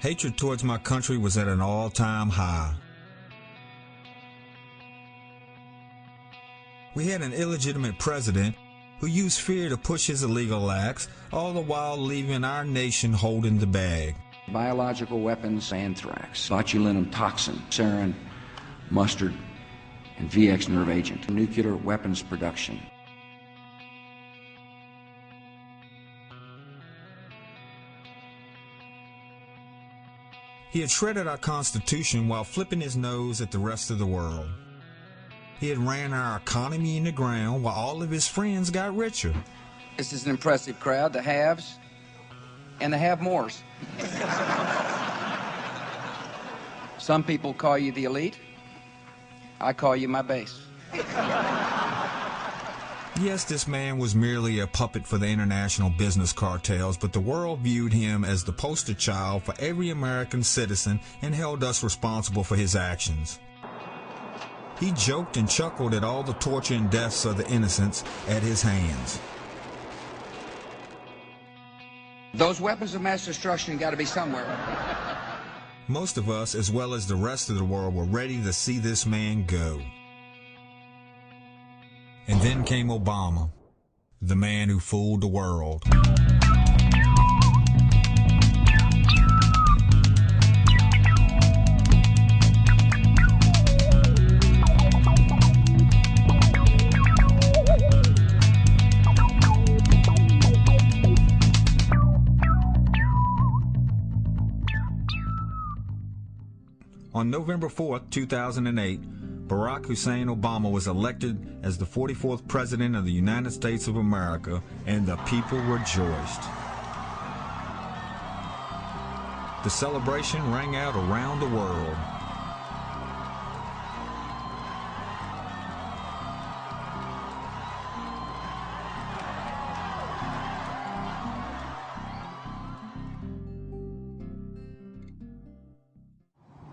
Hatred towards my country was at an all-time high. We had an illegitimate president who used fear to push his illegal acts, all the while leaving our nation holding the bag. Biological weapons, anthrax, botulinum toxin, sarin, mustard, and VX nerve agent, nuclear weapons production. He had shredded our Constitution while flipping his nose at the rest of the world. He had ran our economy in the ground while all of his friends got richer. This is an impressive crowd, the haves and the have-mores. Some people call you the elite. I call you my base. Yes, this man was merely a puppet for the international business cartels, but the world viewed him as the poster child for every American citizen and held us responsible for his actions. He joked and chuckled at all the torture and deaths of the innocents at his hands. Those weapons of mass destruction got to be somewhere. Most of us, as well as the rest of the world, were ready to see this man go. And then came Obama, the man who fooled the world. On November 4th, 2008, Barack Hussein Obama was elected as the 44th President of the United States of America, and the people rejoiced. The celebration rang out around the world.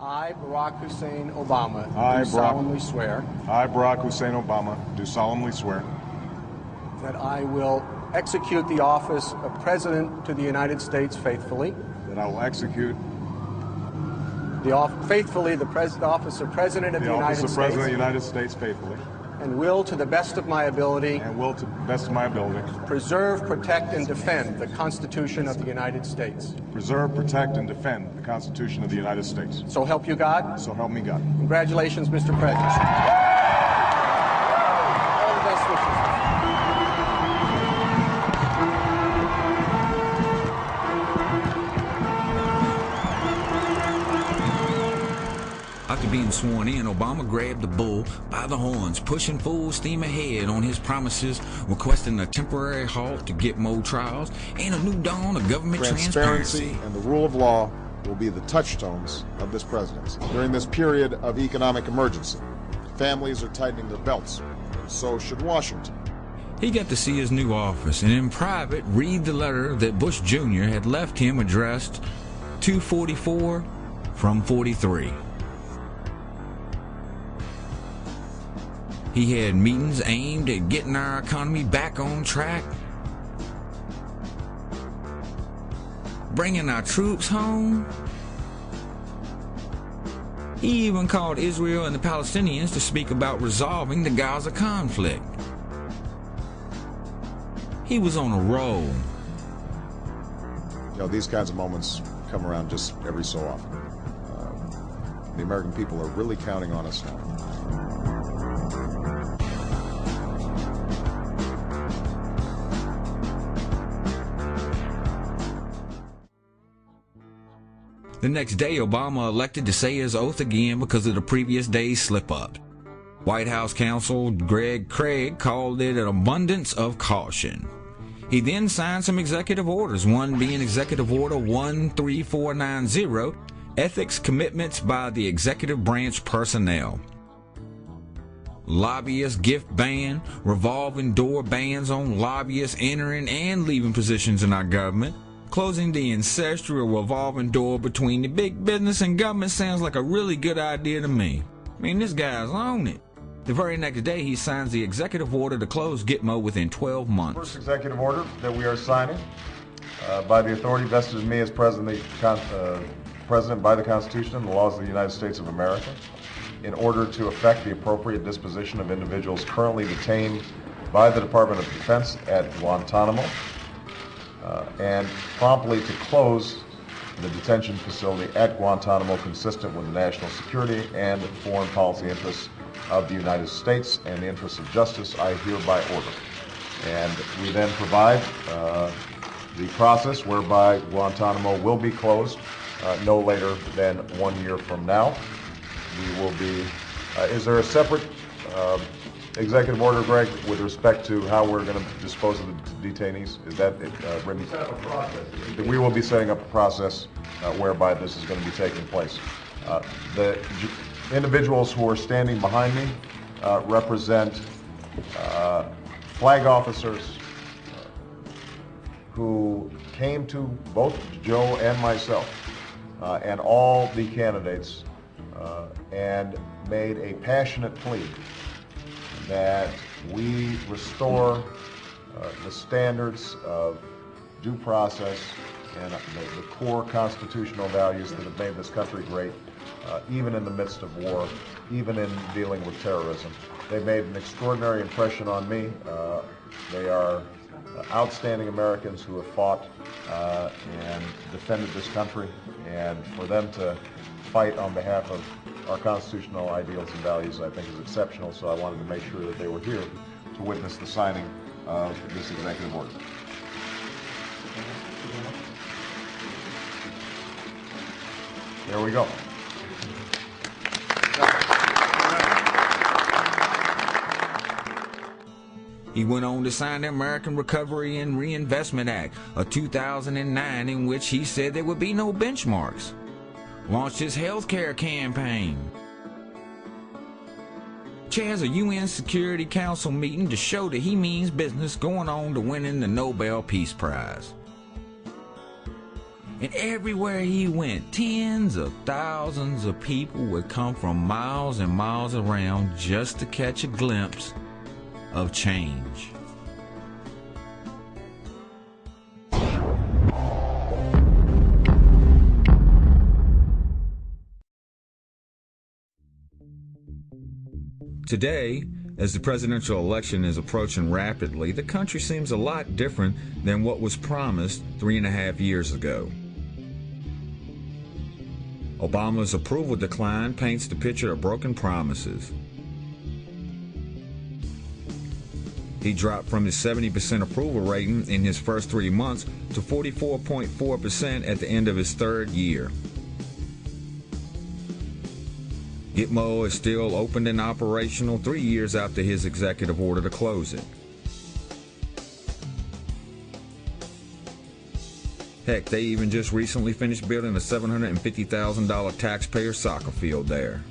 I, Barack Hussein Obama, I, do solemnly swear. I, Barack Hussein Obama, do solemnly swear. That I will execute the office of President to the United States faithfully. That I will execute the office of President of the United States. The office of President of the United States faithfully. And will, to the best of my ability. And will, to the best of my ability. Preserve, protect, and defend the Constitution of the United States. Preserve, protect, and defend the Constitution of the United States. So help you God. So help me God. Congratulations, Mr. President. All the best wishes. After being sworn in, Obama grabbed the bull by the horns, pushing full steam ahead on his promises, requesting a temporary halt to get more trials and a new dawn of government transparency. And the rule of law will be the touchstones of this presidency. During this period of economic emergency, families are tightening their belts, and so should Washington. He got to see his new office and in private read the letter that Bush Jr. had left him addressed 244 from 43. He had meetings aimed at getting our economy back on track, bringing our troops home. He even called Israel and the Palestinians to speak about resolving the Gaza conflict. He was on a roll. You know, these kinds of moments come around just every so often. The American people are really counting on us now. The next day, Obama elected to say his oath again because of the previous day's slip-up. White House counsel Greg Craig called it an abundance of caution. He then signed some executive orders, one being Executive Order 13490, Ethics Commitments by the Executive Branch Personnel. Lobbyist gift ban, revolving door bans on lobbyists entering and leaving positions in our government, closing the ancestral revolving door between the big business and government sounds like a really good idea to me. I mean, this guy's on it. The very next day, he signs the executive order to close Gitmo within 12 months. First executive order that we are signing by the authority vested in me as President of the President by the Constitution and the laws of the United States of America in order to effect the appropriate disposition of individuals currently detained by the Department of Defense at Guantanamo, and promptly to close the detention facility at Guantanamo consistent with the national security and foreign policy interests of the United States and the interests of justice, I hereby order. And we then provide the process whereby Guantanamo will be closed no later than 1 year from now. We will be, is there a separate executive order, Greg, with respect to how we're going to dispose of the detainees? Is that written? Set up a process. We will be setting up a process whereby this is going to be taking place. The individuals who are standing behind me represent flag officers who came to both Joe and myself and all the candidates and made a passionate plea that we restore the standards of due process and the core constitutional values that have made this country great, even in the midst of war, even in dealing with terrorism. They made an extraordinary impression on me. They are outstanding Americans who have fought and defended this country, and for them to fight on behalf of our constitutional ideals and values, I think, is exceptional. So I wanted to make sure that they were here to witness the signing of this executive order. There we go. He went on to sign the American Recovery and Reinvestment Act of 2009, in which he said there would be no benchmarks. Launched his health care campaign. Chairs a UN Security Council meeting to show that he means business, going on to winning the Nobel Peace Prize. And everywhere he went, tens of thousands of people would come from miles and miles around just to catch a glimpse of change. Today, as the presidential election is approaching rapidly, the country seems a lot different than what was promised 3.5 years ago. Obama's approval decline paints the picture of broken promises. He dropped from his 70% approval rating in his first 3 months to 44.4% at the end of his third year. Gitmo is still open and operational 3 years after his executive order to close it. Heck, they even just recently finished building a $750,000 taxpayer soccer field there.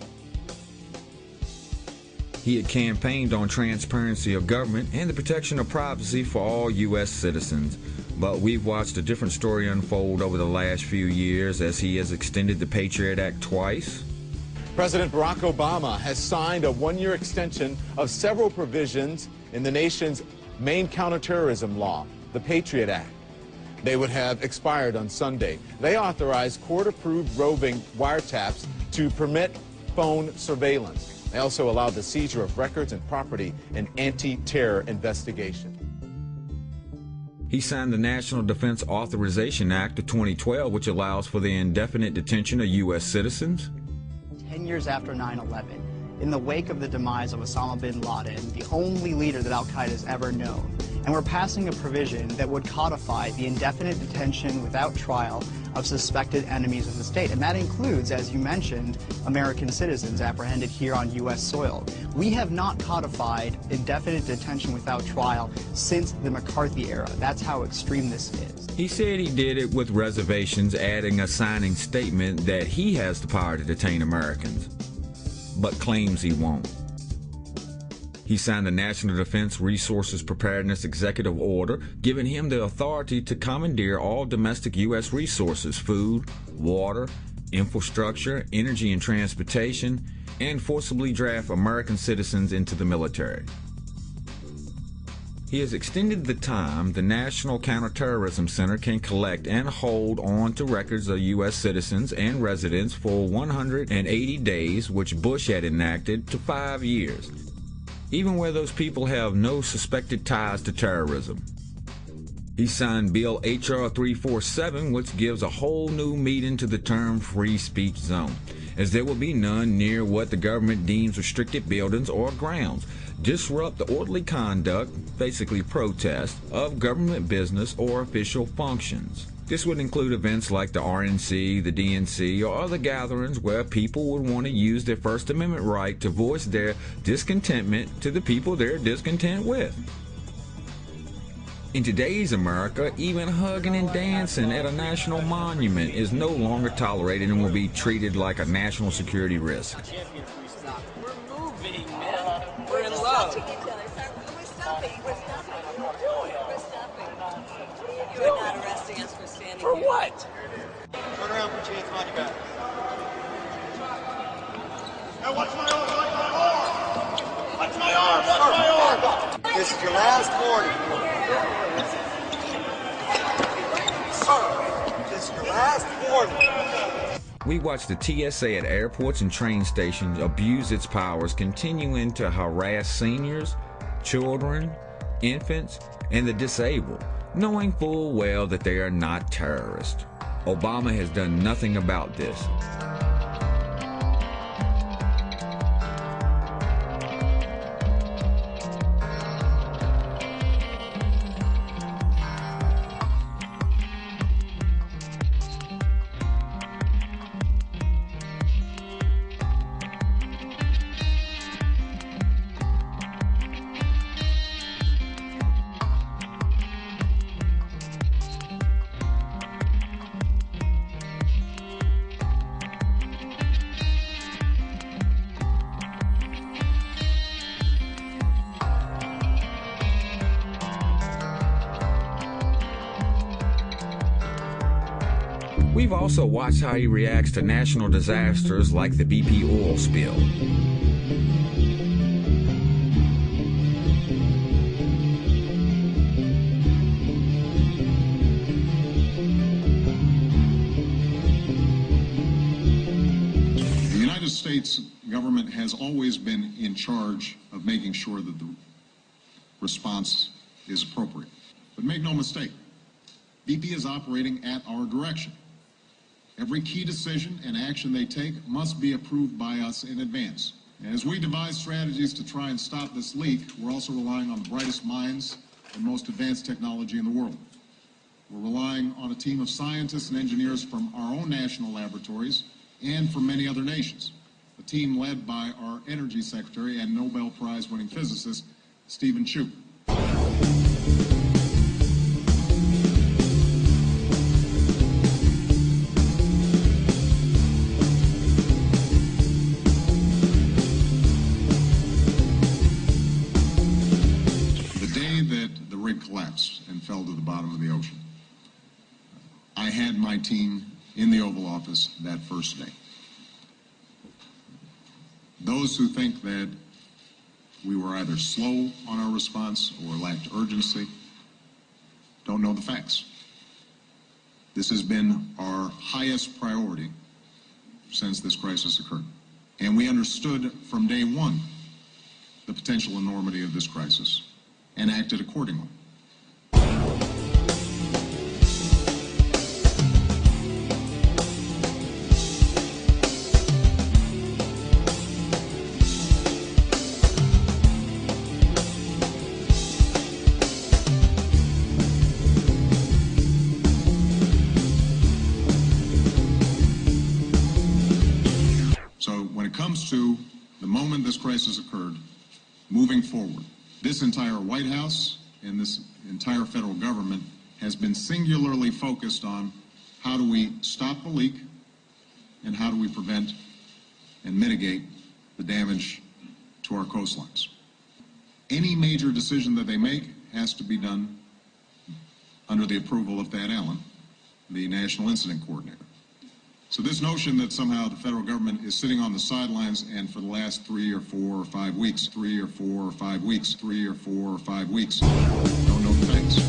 He had campaigned on transparency of government and the protection of privacy for all U.S. citizens, but we've watched a different story unfold over the last few years as he has extended the Patriot Act twice. President Barack Obama has signed a one-year extension of several provisions in the nation's main counterterrorism law, the Patriot Act. They would have expired on Sunday. They authorized court-approved roving wiretaps to permit phone surveillance. They also allowed the seizure of records and property in anti-terror investigation. He signed the National Defense Authorization Act of 2012, which allows for the indefinite detention of U.S. citizens. 10 years after 9/11, in the wake of the demise of Osama bin Laden, the only leader that al-Qaeda has ever known, and we're passing a provision that would codify the indefinite detention without trial of suspected enemies of the state. And that includes, as you mentioned, American citizens apprehended here on U.S. soil. We have not codified indefinite detention without trial since the McCarthy era. That's how extreme this is. He said he did it with reservations, adding a signing statement that he has the power to detain Americans, but claims he won't. He signed the National Defense Resources Preparedness Executive Order, giving him the authority to commandeer all domestic U.S. resources, food, water, infrastructure, energy and transportation, and forcibly draft American citizens into the military. He has extended the time the National Counterterrorism Center can collect and hold on to records of U.S. citizens and residents for 180 days, which Bush had enacted, to 5 years, even where those people have no suspected ties to terrorism. He signed Bill H.R. 347, which gives a whole new meaning to the term free speech zone, as there will be none near what the government deems restricted buildings or grounds, disrupt the orderly conduct, basically protest, of government business or official functions. This would include events like the RNC, the DNC, or other gatherings where people would want to use their First Amendment right to voice their discontentment to the people they're discontent with. In today's America, even hugging and dancing at a national monument is no longer tolerated and will be treated like a national security risk. We're moving, man. We're in love. We're stopping. We're stopping. You're not arresting us for standing For here. what? Turn around, put your hands behind your back. Now watch my arm, watch my arm! Watch my arm, watch my arm! This is your last warning. Sir, this is your last warning. We watch the TSA at airports and train stations abuse its powers, continuing to harass seniors, children, infants, and the disabled, knowing full well that they are not terrorists. Obama has done nothing about this. We've also watched how he reacts to national disasters like the BP oil spill. The United States government has always been in charge of making sure that the response is appropriate. But make no mistake, BP is operating at our direction. Every key decision and action they take must be approved by us in advance. As we devise strategies to try and stop this leak, we're also relying on the brightest minds and most advanced technology in the world. We're relying on a team of scientists and engineers from our own national laboratories and from many other nations, a team led by our Energy Secretary and Nobel Prize-winning physicist, Stephen Chu. Collapsed and fell to the bottom of the ocean. I had my team in the Oval Office that first day. Those who think that we were either slow on our response or lacked urgency don't know the facts. This has been our highest priority since this crisis occurred. And we understood from day one the potential enormity of this crisis and acted accordingly. To the moment this crisis occurred, moving forward, this entire White House and this entire federal government has been singularly focused on how do we stop the leak and how do we prevent and mitigate the damage to our coastlines. Any major decision that they make has to be done under the approval of Thad Allen, the National Incident Coordinator. So this notion that somehow the federal government is sitting on the sidelines and for the last 3 or 4 or 5 weeks, 3 or 4 or 5 weeks, 3 or 4 or 5 weeks, don't know the facts.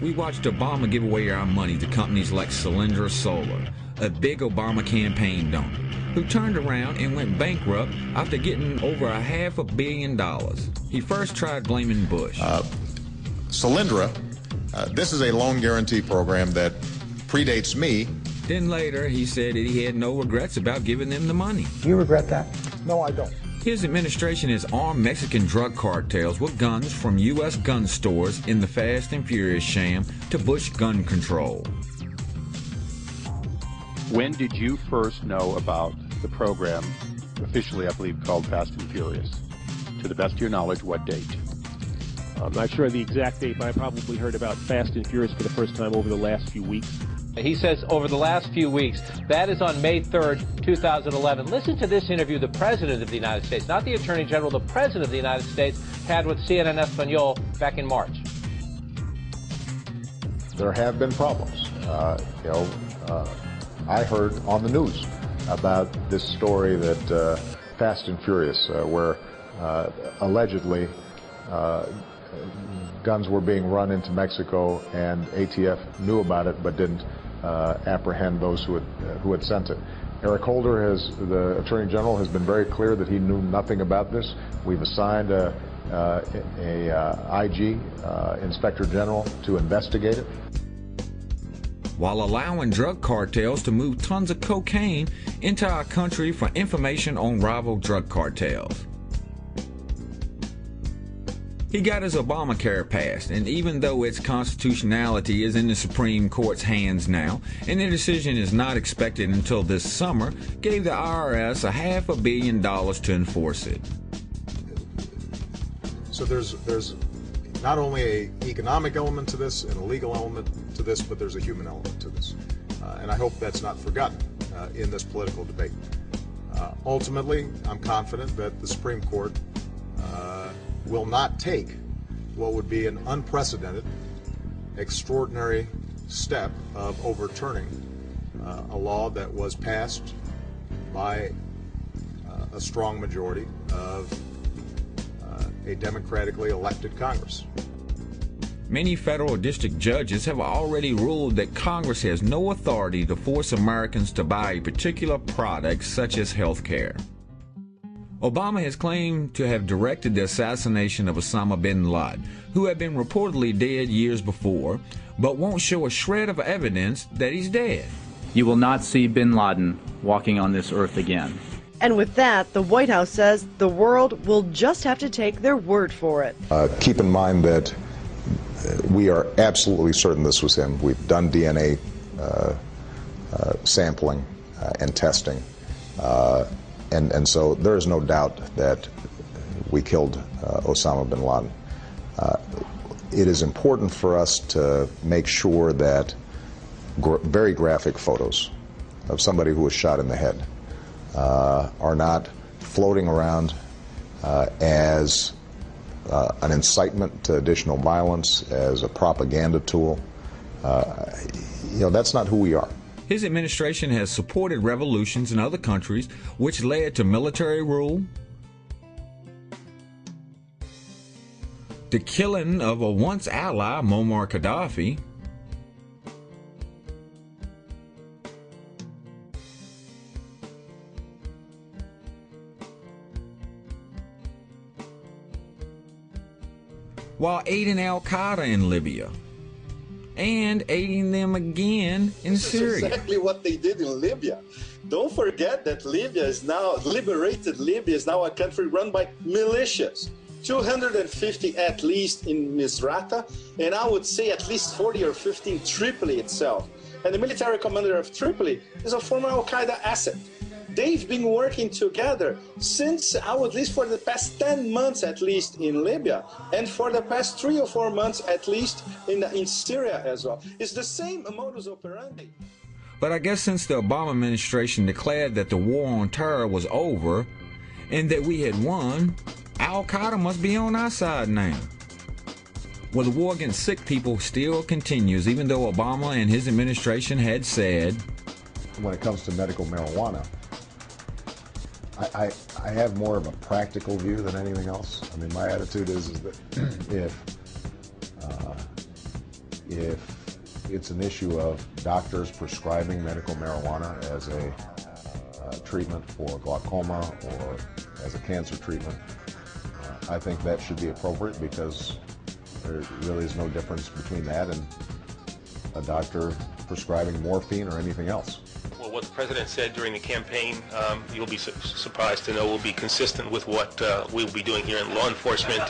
We watched Obama give away our money to companies like Solyndra Solar, a big Obama campaign donor, who turned around and went bankrupt after getting over $500 million. He first tried blaming Bush. Solyndra, this is a loan guarantee program that predates me. Then later, he said that he had no regrets about giving them the money. Do you regret that? No, I don't. His administration has armed Mexican drug cartels with guns from U.S. gun stores in the Fast and Furious sham to Bush gun control. When did you first know about the program, officially I believe called Fast and Furious? To the best of your knowledge, what date? I'm not sure the exact date, but I probably heard about Fast and Furious for the first time over the last few weeks. He says over the last few weeks. That is on May 3rd, 2011. Listen to this interview the President of the United States, not the Attorney General, the President of the United States, had with CNN Espanol back in March. There have been problems. I heard on the news about this story that Fast and Furious, where allegedly guns were being run into Mexico, and ATF knew about it but didn't apprehend those who had sent it. Eric Holder, the Attorney General, has been very clear that he knew nothing about this. We've assigned a IG, Inspector General, to investigate it. While allowing drug cartels to move tons of cocaine into our country for information on rival drug cartels. He got his Obamacare passed, and even though its constitutionality is in the Supreme Court's hands now, and the decision is not expected until this summer, gave the IRS $500 million to enforce it. So there's not only an economic element to this and a legal element to this, but there's a human element to this. And I hope that's not forgotten in this political debate. Ultimately, I'm confident that the Supreme Court will not take what would be an unprecedented, extraordinary step of overturning a law that was passed by a strong majority of a democratically elected Congress. Many federal district judges have already ruled that Congress has no authority to force Americans to buy a particular product such as health care. Obama has claimed to have directed the assassination of Osama bin Laden, who had been reportedly dead years before, but won't show a shred of evidence that he's dead. You will not see bin Laden walking on this earth again. And with that, the White House says the world will just have to take their word for it. Keep in mind that we are absolutely certain this was him. We've done DNA sampling and testing. And so there is no doubt that we killed Osama bin Laden. It is important for us to make sure that very graphic photos of somebody who was shot in the head are not floating around as an incitement to additional violence, as a propaganda tool. That's not who we are. His administration has supported revolutions in other countries, which led to military rule, the killing of a once ally, Muammar Gaddafi, while aiding al-Qaeda in Libya, and aiding them again in Syria. This is exactly what they did in Libya. Don't forget that liberated Libya is now a country run by militias. 250 at least in Misrata, and I would say at least 40 or 50 in Tripoli itself. And the military commander of Tripoli is a former Al-Qaeda asset. They've been working together since, at least for the past 10 months at least in Libya, and for the past 3 or 4 months at least in Syria as well. It's the same modus operandi. But I guess since the Obama administration declared that the war on terror was over and that we had won, Al-Qaeda must be on our side now. Well, the war against sick people still continues, even though Obama and his administration had said, when it comes to medical marijuana, I have more of a practical view than anything else. I mean, my attitude is that if it's an issue of doctors prescribing medical marijuana as a treatment for glaucoma or as a cancer treatment, I think that should be appropriate, because there really is no difference between that and a doctor prescribing morphine or anything else. Well, what the president said during the campaign, you'll be surprised to know, will be consistent with what we'll be doing here in law enforcement.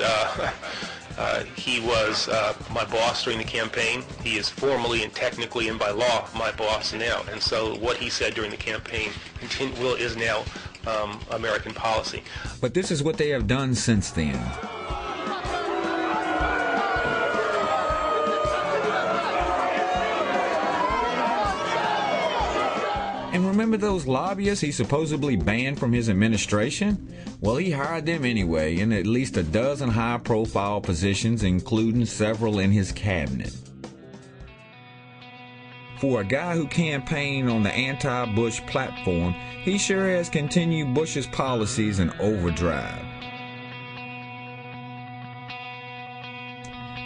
He was my boss during the campaign. He is formally and technically and by law my boss now. And so what he said during the campaign is now American policy. But this is what they have done since then. And remember those lobbyists he supposedly banned from his administration? Well, he hired them anyway, in at least a dozen high-profile positions, including several in his cabinet. For a guy who campaigned on the anti-Bush platform, he sure has continued Bush's policies in overdrive.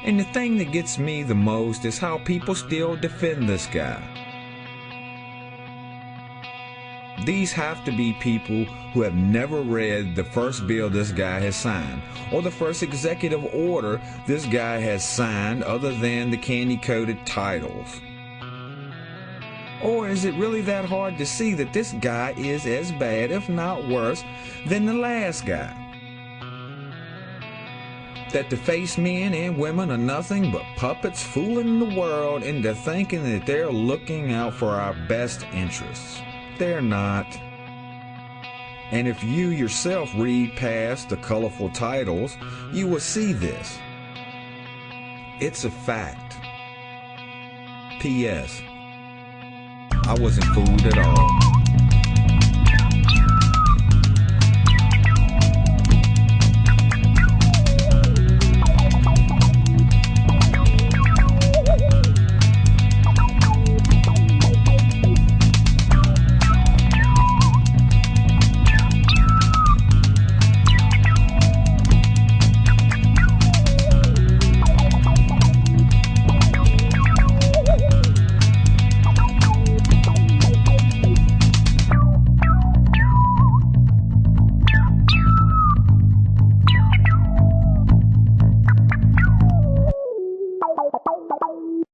And the thing that gets me the most is how people still defend this guy. These have to be people who have never read the first bill this guy has signed, or the first executive order this guy has signed, other than the candy-coated titles. Or is it really that hard to see that this guy is as bad, if not worse, than the last guy? That the face men and women are nothing but puppets fooling the world into thinking that they're looking out for our best interests. They're not. And if you yourself read past the colorful titles, you will see this. It's a fact. P.S. I wasn't fooled at all.